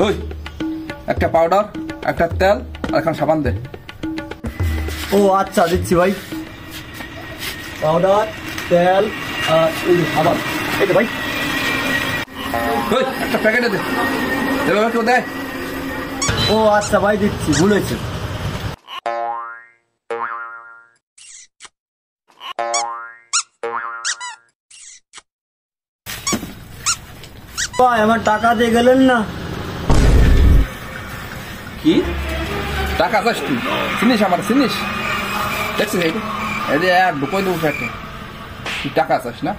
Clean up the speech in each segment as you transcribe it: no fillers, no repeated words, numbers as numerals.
ওই একটা পাউডার, একটা তেল আর এখন সাবান দে। ও আচ্ছা দিচ্ছি ভাই। পাউডার, তেল আর এই যে সাবান, এই যে ভাই। ওই একটা প্যাকেটে দে, এভাবে একটু দে। ও আচ্ছা ভাই দিচ্ছি, ভুল হয়েছে। ভাই আমার টাকা দিয়ে গেলেন না। কি টাকা চাস তুই? চিনিস আমার, চিনিস? দেখছিস এই আর ঢুকোই দেবো ফ্যাটে। তুই টাকা চাস না?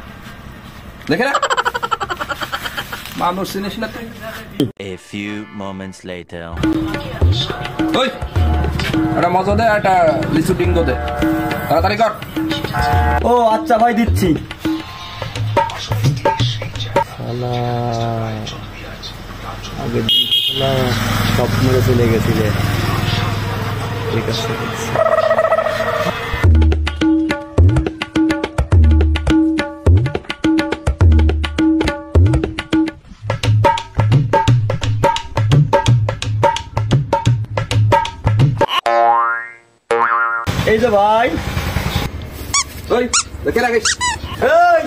দেখে না মানুষ চিনিস না তুই। A few moments later. ওই একটা মজা দে, একটা লিচু ডিঙ্গো দে, তাড়াতাড়ি কর। ও আচ্ছা ভাই দিচ্ছি। আগের দিন স্বপ্নে চলে গেছিলে। ঠিক আছে এই যে ভাই। ওই দেখে রাখিস। এই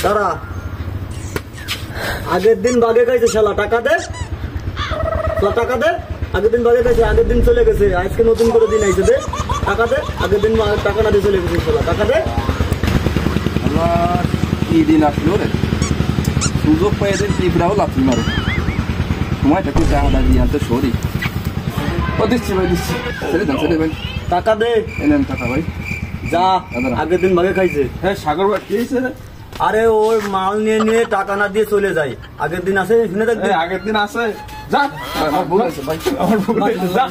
দাঁড়া, আগের দিন বাগে খাইছে শালা, টাকা দে। শালা টাকা দে, আগের দিন বাগে খাইছে, আগের দিন চলে গেছে, আজকে নতুন করে দিন আইছে, দে টাকা দে। আগের দিন টাকা না দিয়ে চলে গেছে শালা, টাকা দে। আমার কি দিন আসলো রে, সুযোগ পেয়ে দিন ত্রিপুরাও লাফি মারো। সময়টা তুই টাকা দিয়ে আনতে সরি। ও দিচ্ছি ভাই, দিচ্ছি, ছেড়ে দেন, ছেড়ে ভাই। টাকা দে। এনেন টাকা ভাই। যা, আগের দিন ভাগে খাইছে। হ্যাঁ সাগর ভাই কি হয়েছে রে? আরে ওই মাল নিয়ে নিয়ে টাকা না দিয়ে চলে যায়। আগের দিন আসে, শুনে থাকবি। আগের দিন আসে, যা। আমার ভুল হয়েছে ভাই, আমার ভুল হয়েছে, যা।